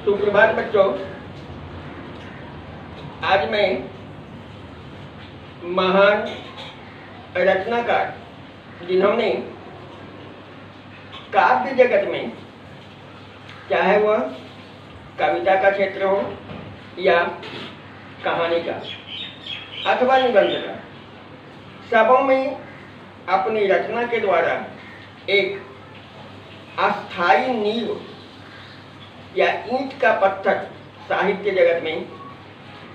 सुप्रभात बच्चों। आज मैं महान रचनाकार जिन्होंने काव्य जगत में, चाहे वह कविता का क्षेत्र हो या कहानी का अथवा निबंध का, सबों में अपनी रचना के द्वारा एक अस्थायी नींव या ईंट का पत्थर साहित्य जगत में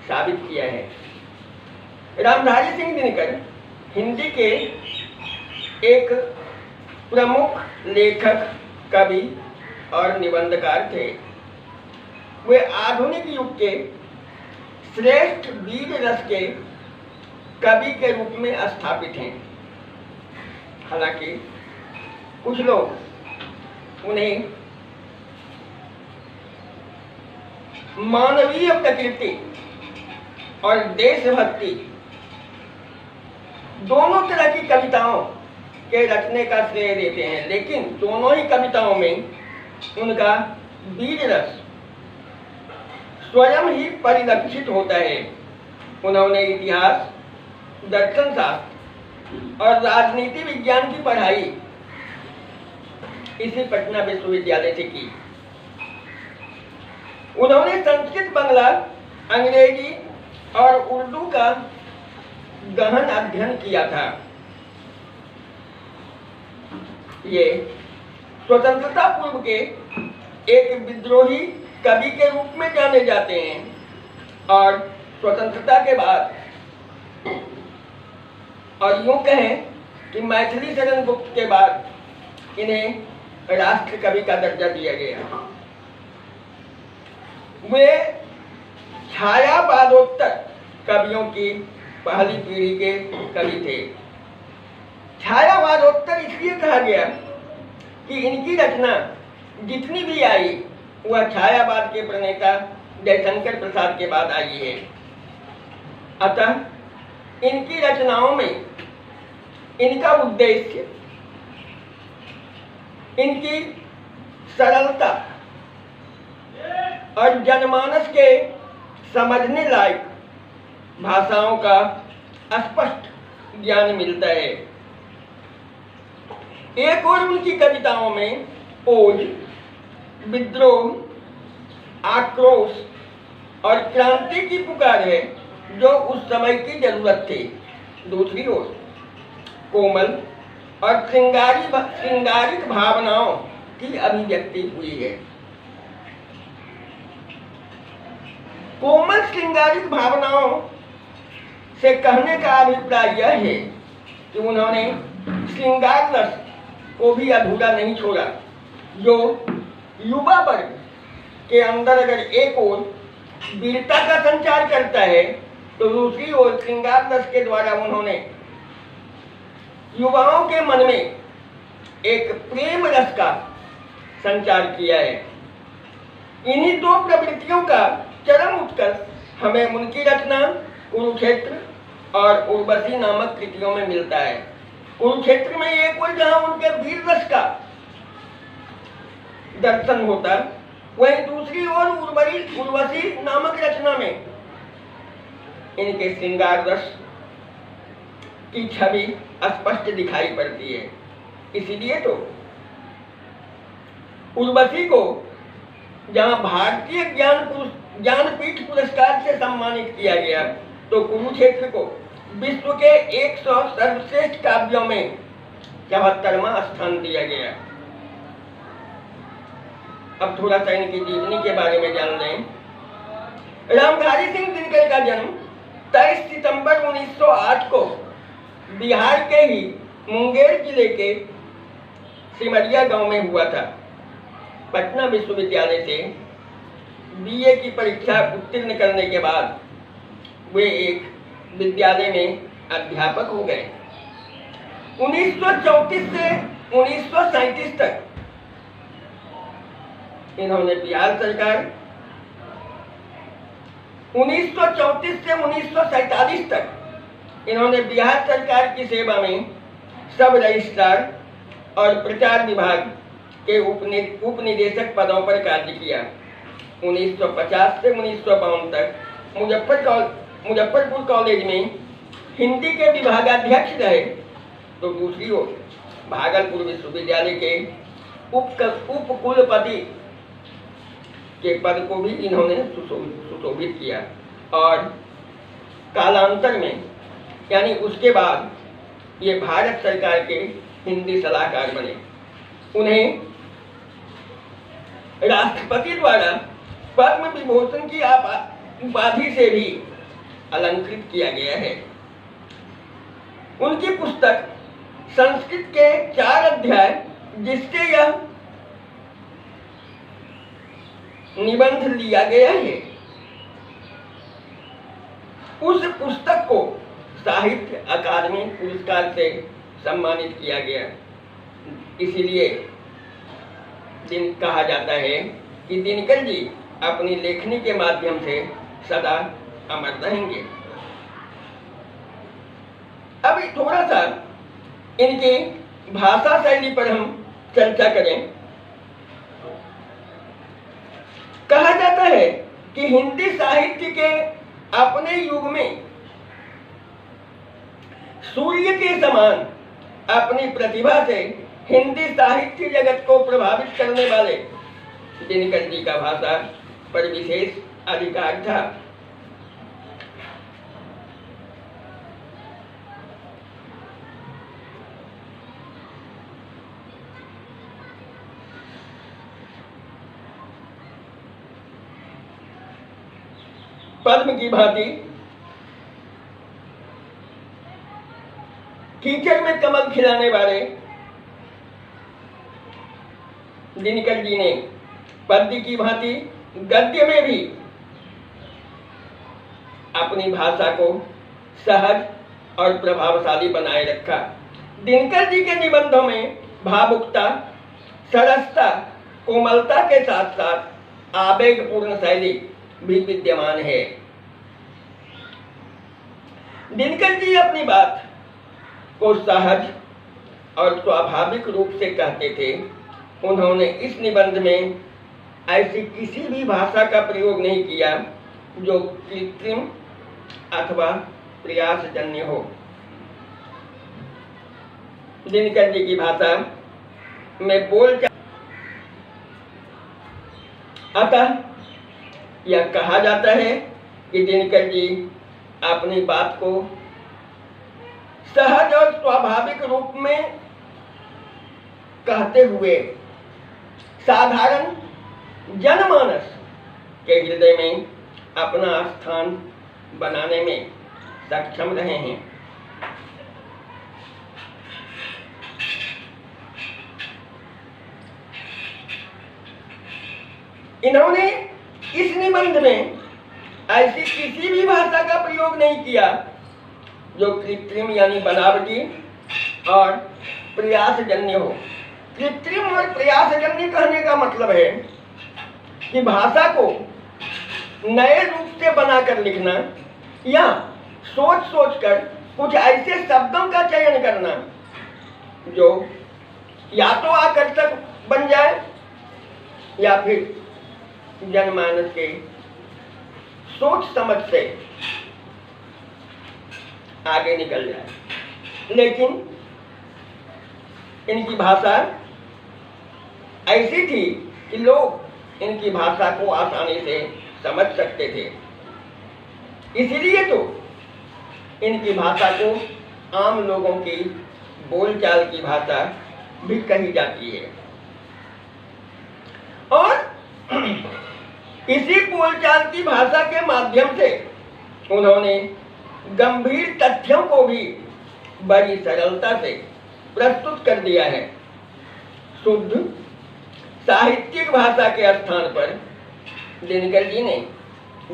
साबित किया है। रामधारी सिंह दिनकर हिंदी के एक प्रमुख लेखक, कवि और निबंधकार थे। वे आधुनिक युग के श्रेष्ठ वीर रस के कवि के रूप में स्थापित हैं। हालांकि कुछ लोग उन्हें मानवीय प्रकृति और देशभक्ति दोनों तरह की कविताओं के रचने का श्रेय देते हैं, लेकिन दोनों ही कविताओं में उनका वीर रस स्वयं ही परिलक्षित होता है। उन्होंने इतिहास, दर्शन शास्त्र और राजनीति विज्ञान की पढ़ाई इसी पटना विश्वविद्यालय से की। उन्होंने संस्कृत, बांग्ला, अंग्रेजी और उर्दू का गहन अध्ययन किया था। ये स्वतंत्रता पूर्व के एक विद्रोही कवि के रूप में जाने जाते हैं और स्वतंत्रता के बाद, और यूं कहें कि मैथिली शरण गुप्त के बाद इन्हें राष्ट्र कवि का दर्जा दिया गया। वे छायावादोत्तर कवियों की पहली पीढ़ी के कवि थे। छायावादोत्तर इसलिए कहा गया कि इनकी रचना जितनी भी आई वह छायावाद के प्रणेता जयशंकर प्रसाद के बाद आई है। अतः इनकी रचनाओं में इनका उद्देश्य, इनकी सरलता और जनमानस के समझने लायक भाषाओं का स्पष्ट ज्ञान मिलता है। एक और उनकी कविताओं में ओज, विद्रोह, आक्रोश और क्रांति की पुकार है जो उस समय की जरूरत थी। दूसरी ओर कोमल और श्रृंगारिक भावनाओं की अभिव्यक्ति हुई है। कोमल श्रृंगारिक भावनाओं से कहने का अभिप्राय यह है कि उन्होंने श्रृंगार रस को भी अधूरा नहीं छोड़ा, जो युवा वर्ग के अंदर अगर एक ओर वीरता का संचार करता है तो दूसरी ओर श्रृंगार रस के द्वारा उन्होंने युवाओं के मन में एक प्रेम रस का संचार किया है। इन्हीं दो प्रवृत्तियों का चरम उत्कर्ष हमें उनकी रचना कुरुक्षेत्र और उर्वशी नामक कृतियों में मिलता है। कुरुक्षेत्र में एक ओर जहां उनके वीर रस का दर्शन होता, वहीं दूसरी ओर उर्वशी नामक रचना में इनके श्रृंगार रस की छवि स्पष्ट दिखाई पड़ती है। इसीलिए तो उर्वशी को जहां भारतीय ज्ञानपीठ पुरस्कार से सम्मानित किया गया, तो कुरुक्षेत्र को विश्व के 100 सर्वश्रेष्ठ काव्यों में 74वां स्थान दिया गया। अब थोड़ा सा इनकी जीवनी के बारे में जान लें। रामधारी सिंह दिनकर का जन्म 23 सितंबर 1908 को बिहार के ही मुंगेर जिले के सिमरिया गांव में हुआ था। पटना विश्वविद्यालय से बीए की परीक्षा उत्तीर्ण करने के बाद वे एक विद्यालय में अध्यापक हो गए। 1934 से 1937 तक इन्होंने बिहार सरकार, 1934 से 1947 तक इन्होंने बिहार सरकार की सेवा में सब रजिस्ट्रार और प्रचार विभाग के उपनिदेशक पदों पर कार्य किया। 1950 से 1952 तक मुजफ्फरपुर कॉलेज में हिंदी के विभागाध्यक्ष रहे, तो दूसरी ओर भागलपुर विश्वविद्यालय के उप कुलपति के पद को भी इन्होंने सुशोभित किया और कालांतर में यानी उसके बाद ये भारत सरकार के हिंदी सलाहकार बने। उन्हें राष्ट्रपति द्वारा पद्म विभूषण की उपाधि से भी अलंकृत किया गया है। उनकी पुस्तक संस्कृत के 4 अध्याय, जिससे यह निबंध लिया गया है, उस पुस्तक को साहित्य अकादमी पुरस्कार से सम्मानित किया गया। इसीलिए कहा जाता है कि दिनकर जी अपनी लेखनी के माध्यम से सदा अमर रहेंगे। अब थोड़ा सा इनकी भाषा शैली पर हम चर्चा करें। कहा जाता है कि हिंदी साहित्य के अपने युग में सूर्य के समान अपनी प्रतिभा से हिंदी साहित्य जगत को प्रभावित करने वाले दिनकर जी का भाषा पर विशेष अधिकार था। पद्म की भांति कीचड़ में कमल खिलाने वाले दिनकर जी ने पद्य की भांति गद्य में भी अपनी भाषा को सहज और प्रभावशाली बनाए रखा। दिनकर जी के निबंधों में भावुकता, सरसता, कोमलता के साथ साथ आवेगपूर्ण शैली भी विद्यमान है। दिनकर जी अपनी बात को सहज और स्वाभाविक रूप से कहते थे। उन्होंने इस निबंध में ऐसी किसी भी भाषा का प्रयोग नहीं किया जो कृत्रिम अथवा प्रयासजन्य हो। दिनकर जी की भाषा में बोलचाल, अतः यह कहा जाता है कि दिनकर जी अपनी बात को सहज और स्वाभाविक रूप में कहते हुए साधारण जनमानस के हृदय में अपना स्थान बनाने में सक्षम रहे हैं। इन्होंने इस निबंध में ऐसी किसी भी भाषा का प्रयोग नहीं किया जो कृत्रिम यानी बनावटी और प्रयासजन्य हो। कृत्रिम और प्रयासजन्य कहने का मतलब है कि भाषा को नए रूप से बनाकर लिखना या सोच सोचकर कुछ ऐसे शब्दों का चयन करना जो या तो आकर्षक बन जाए या फिर जनमानस के सोच समझ से आगे निकल जाए। लेकिन इनकी भाषा ऐसी थी कि लोग इनकी भाषा को आसानी से समझ सकते थे। इसलिए तो इनकी भाषा को आम लोगों की बोलचाल की भाषा भी कही जाती है। और इसी बोलचाल की भाषा के माध्यम से उन्होंने गंभीर तथ्यों को भी बड़ी सरलता से प्रस्तुत कर दिया है। शुद्ध साहित्यिक भाषा के स्थान पर दिनकर जी ने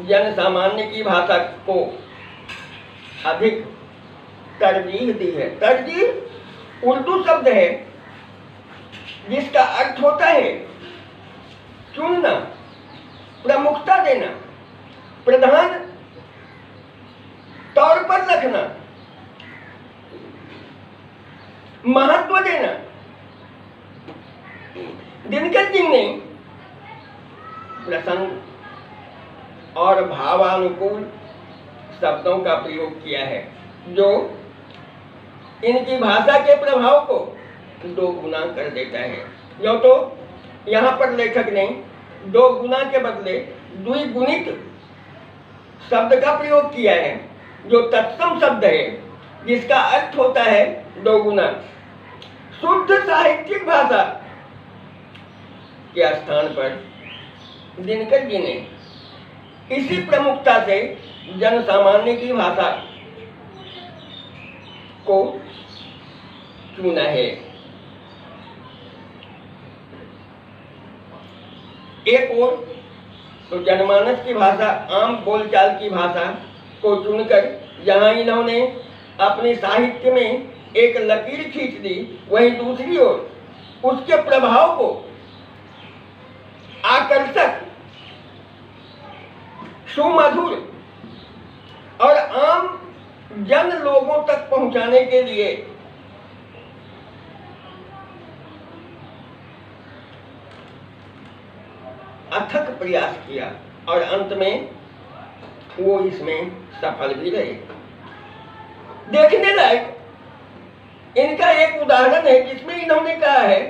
जन सामान्य की भाषा को अधिक तरजीह दी है। तरजीह उर्दू शब्द है जिसका अर्थ होता है चुनना, प्रमुखता देना, प्रधान तौर पर रखना, महत्व देना। दिनकर जी ने प्रसंग, और भावानुकूल शब्दों का प्रयोग किया है जो इनकी भाषा के प्रभाव को दो गुना कर देता है। यो तो यहाँ पर लेखक ने दो गुना के बदले द्विगुणित शब्द का प्रयोग किया है, जो तत्सम शब्द है जिसका अर्थ होता है दो गुना। शुद्ध साहित्यिक भाषा के स्थान पर दिनकर जी ने इसी प्रमुखता से जन सामान्य की भाषा को चुना है। एक और तो जनमानस की भाषा, आम बोलचाल की भाषा को चुनकर जहां इन्होंने अपने साहित्य में एक लकीर खींच दी, वहीं दूसरी ओर उसके प्रभाव को आकर्षक, सुमधुर और आम जन लोगों तक पहुंचाने के लिए अथक प्रयास किया और अंत में वो इसमें सफल भी रहे। देखने लायक इनका एक उदाहरण है जिसमें इन्होंने कहा है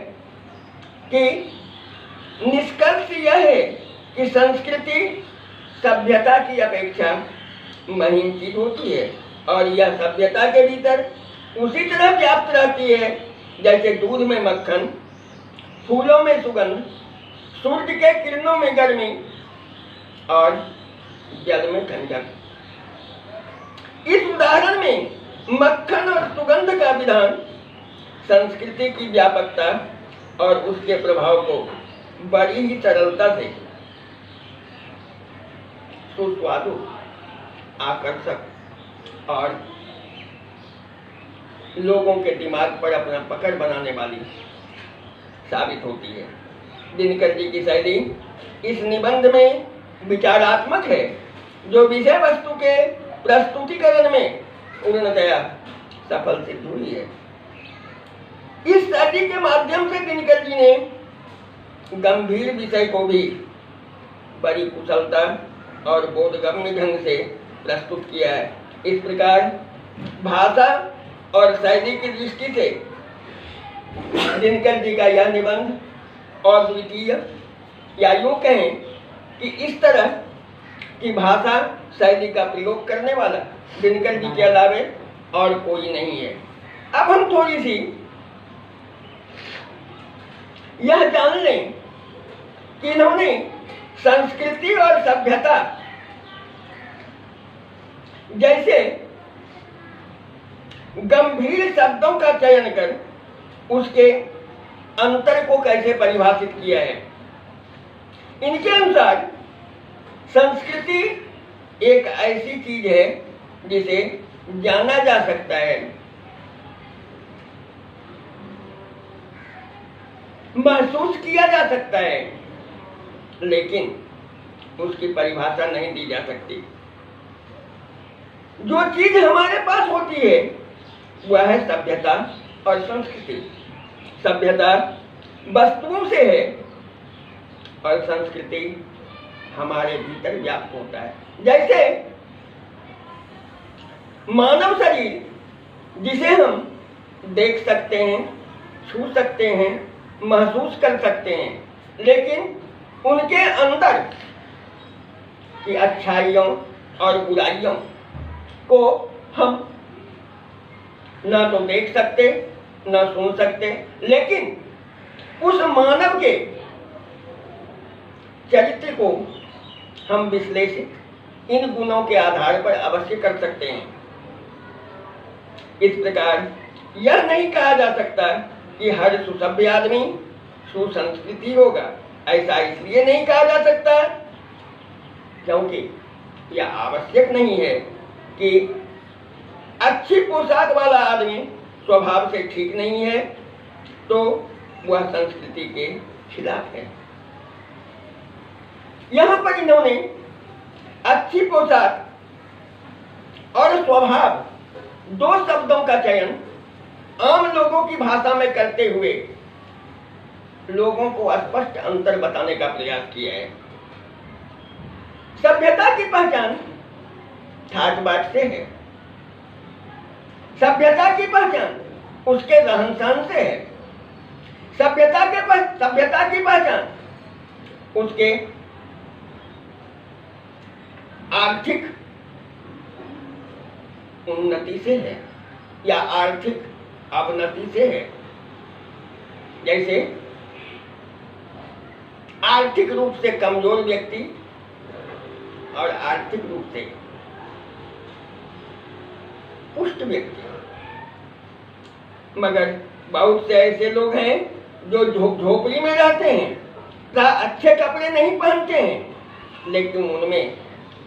कि निष्कर्ष यह है कि संस्कृति सभ्यता की अपेक्षा महीन चीज होती है और यह सभ्यता के भीतर उसी तरह व्याप्त रहती है जैसे दूध में मक्खन, फूलों में सुगंध, सूर्य के किरणों में गर्मी और जल में ठंडक। इस उदाहरण में मक्खन और सुगंध का विधान संस्कृति की व्यापकता और उसके प्रभाव को बड़ी ही सरलता से सुस्वादु, आकर्षक और लोगों के दिमाग पर अपना पकड़ बनाने वाली साबित होती है। दिनकर जी की शैली इस निबंध में विचारात्मक है, जो विषय वस्तु के प्रस्तुतिकरण में पूर्णतया सफल सिद्ध हुई है। इस शैली के माध्यम से दिनकर जी ने गंभीर विषय को भी बड़ी कुशलता और बोधगम्य ढंग से प्रस्तुत किया है। इस प्रकार भाषा और शैली की दृष्टि से दिनकर जी का यह निबंध अद्वितीय, या यूं कहें कि इस तरह की भाषा शैली का प्रयोग करने वाला दिनकर जी के अलावे और कोई नहीं है। अब हम थोड़ी सी यह जान लें कि इन्होंने संस्कृति और सभ्यता जैसे गंभीर शब्दों का चयन कर उसके अंतर को कैसे परिभाषित किया है। इनके अनुसार संस्कृति एक ऐसी चीज है जिसे जाना जा सकता है, महसूस किया जा सकता है, लेकिन उसकी परिभाषा नहीं दी जा सकती। जो चीज हमारे पास होती है वह है सभ्यता और संस्कृति। सभ्यता वस्तुओं से है और संस्कृति हमारे भीतर व्याप्त होता है। जैसे मानव शरीर जिसे हम देख सकते हैं, छू सकते हैं, महसूस कर सकते हैं, लेकिन उनके अंदर की अच्छाइयों और बुराइयों को हम ना तो देख सकते, ना सुन सकते, लेकिन उस मानव के चरित्र को हम विश्लेषित इन गुणों के आधार पर अवश्य कर सकते हैं। इस प्रकार यह नहीं कहा जा सकता कि हर सुसभ्य आदमी सुसंस्कृति होगा। ऐसा इसलिए नहीं कहा जा सकता क्योंकि यह आवश्यक नहीं है कि अच्छी पोशाक वाला आदमी स्वभाव से ठीक नहीं है तो वह संस्कृति के खिलाफ है। यहाँ पर इन्होंने अच्छी पोशाक और स्वभाव दो शब्दों का चयन आम लोगों की भाषा में करते हुए लोगों को स्पष्ट अंतर बताने का प्रयास किया है। सभ्यता की पहचान ठाट बाट से है। सभ्यता की पहचान उसके रहन सहन से है। सभ्यता की पहचान उसके आर्थिक उन्नति से है या आर्थिक अवनति से है। जैसे आर्थिक रूप से कमजोर व्यक्ति और आर्थिक रूप से पुष्ट व्यक्ति। मगर बहुत से ऐसे लोग हैं जो झोपड़ी में रहते हैं, अच्छे कपड़े नहीं पहनते हैं, लेकिन उनमें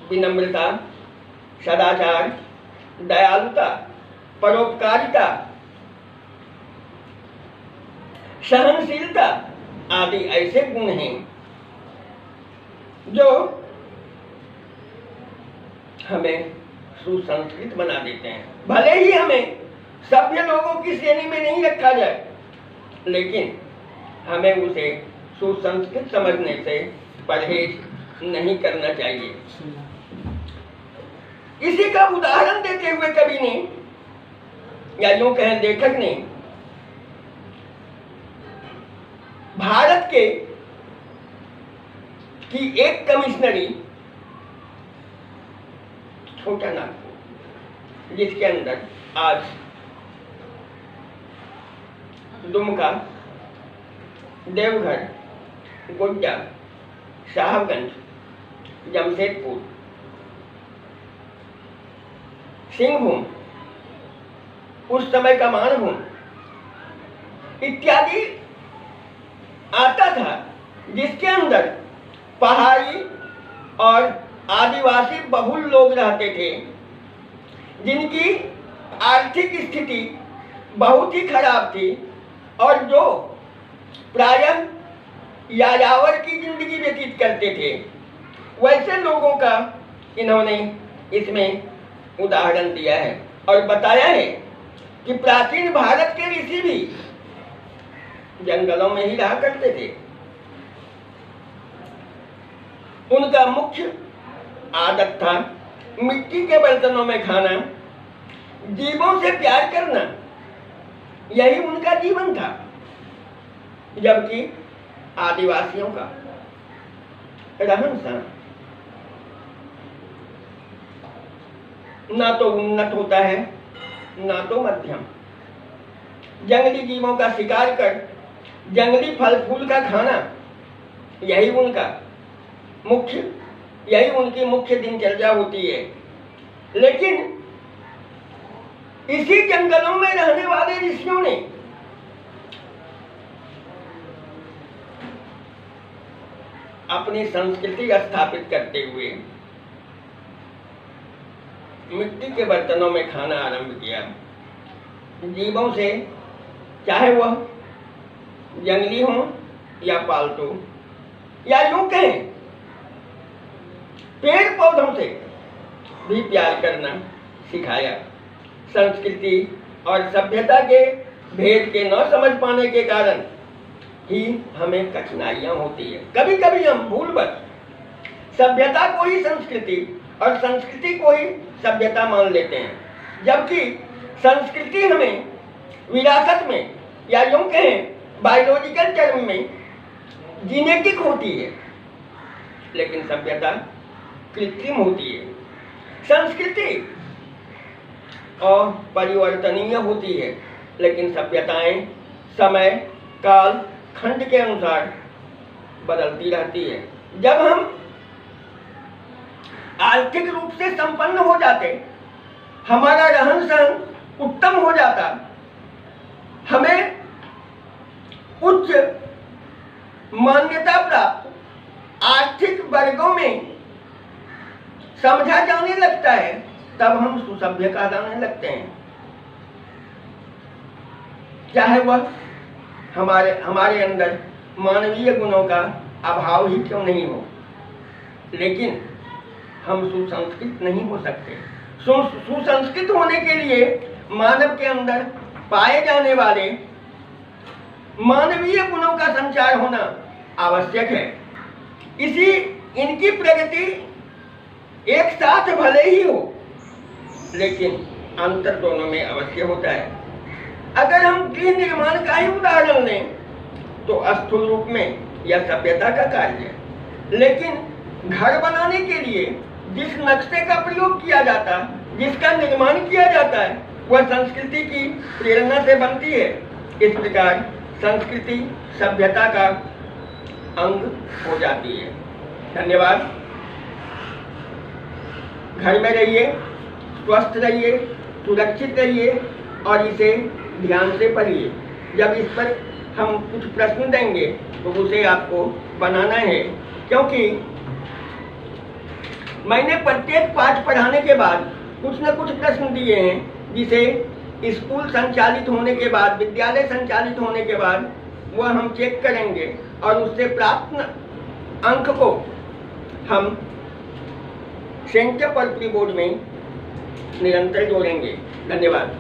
विनम्रता, सदाचार, दयालुता, परोपकारिता, सहनशीलता आदि ऐसे गुण हैं जो हमें सुसंस्कृत बना देते हैं। भले ही हमें सभ्य लोगों की श्रेणी में नहीं रखा जाए, लेकिन हमें उसे सुसंस्कृत समझने से परहेज नहीं करना चाहिए। इसी का उदाहरण देते हुए कवि ने या यूं कहें लेखक ने भारत की एक कमिश्नरी छोटा नागपुर, जिसके अंदर आज दुमका, देवघर, गोड्डा, साहबगंज, जमशेदपुर, सिंहभूम, उस समय का मानभूम इत्यादि आता था, जिसके अंदर पहाड़ी और आदिवासी बहुल लोग रहते थे, जिनकी आर्थिक स्थिति बहुत ही खराब थी और जो प्रायः यायावर की जिंदगी व्यतीत करते थे। वैसे लोगों का इन्होंने इसमें उदाहरण दिया है और बताया है कि प्राचीन भारत के ऋषि भी जंगलों में ही रहा करते थे। उनका मुख्य आदत था मिट्टी के बर्तनों में खाना, जीवों से प्यार करना, यही उनका जीवन था। जबकि आदिवासियों का रहन सहन ना तो उन्नत होता है ना तो मध्यम। जंगली जीवों का शिकार कर जंगली फल फूल का खाना, यही उनकी मुख्य दिनचर्या होती है। लेकिन इसी जंगलों में रहने वाले ऋषियों ने अपनी संस्कृति स्थापित करते हुए मिट्टी के बर्तनों में खाना आरंभ किया। जीवों से, चाहे वह जंगली हो या पालतू, या यूं कहें पेड़ पौधों से भी प्यार करना सिखाया। संस्कृति और सभ्यता के भेद के न समझ पाने के कारण ही हमें कठिनाइयां होती है। कभी कभी हम भूलवश सभ्यता को ही संस्कृति और संस्कृति को ही सभ्यता मान लेते हैं, जबकि संस्कृति हमें विरासत में या यूं कहें बायोलॉजिकल टर्म में जीनेटिक होती है, लेकिन सभ्यता कृत्रिम होती है। संस्कृति और परिवर्तनीय होती है, लेकिन सभ्यताएं समय काल खंड के अनुसार बदलती रहती है। जब हम आर्थिक रूप से संपन्न हो जाते, हमारा रहन सहन उत्तम हो जाता, हमें उच्च मान्यता प्राप्त आर्थिक वर्गों में समझा जाने लगता है, तब हम सुसभ्य कहलाने लगते हैं। चाहे वह हमारे अंदर मानवीय गुणों का अभाव ही क्यों नहीं हो, लेकिन हम सुसंस्कृत नहीं हो सकते। सुसंस्कृत होने के लिए मानव के अंदर पाए जाने वाले मानवीय गुणों का संचार होना आवश्यक है। इनकी प्रगति एक साथ भले ही हो, लेकिन अंतर दोनों में अवश्य होता है। अगर हम गृह निर्माण का ही उदाहरण लें तो स्थूल रूप में यह सभ्यता का कार्य है, लेकिन घर बनाने के लिए जिस नक्शे का प्रयोग किया जाता, जिसका निर्माण किया जाता है, वह संस्कृति की प्रेरणा से बनती है। इस प्रकार संस्कृति सभ्यता का अंग हो जाती है। धन्यवाद। घर में रहिए, स्वस्थ रहिए, सुरक्षित रहिए और इसे ध्यान से पढ़िए। जब इस पर हम कुछ प्रश्न देंगे तो उसे आपको बनाना है, क्योंकि मैंने प्रत्येक पाठ पढ़ाने के बाद कुछ न कुछ प्रश्न दिए हैं, जिसे स्कूल संचालित होने के बाद, विद्यालय संचालित होने के बाद वह हम चेक करेंगे और उससे प्राप्त अंक को हम सेंटर पर प्री बोर्ड में निरंतर जोड़ेंगे। धन्यवाद।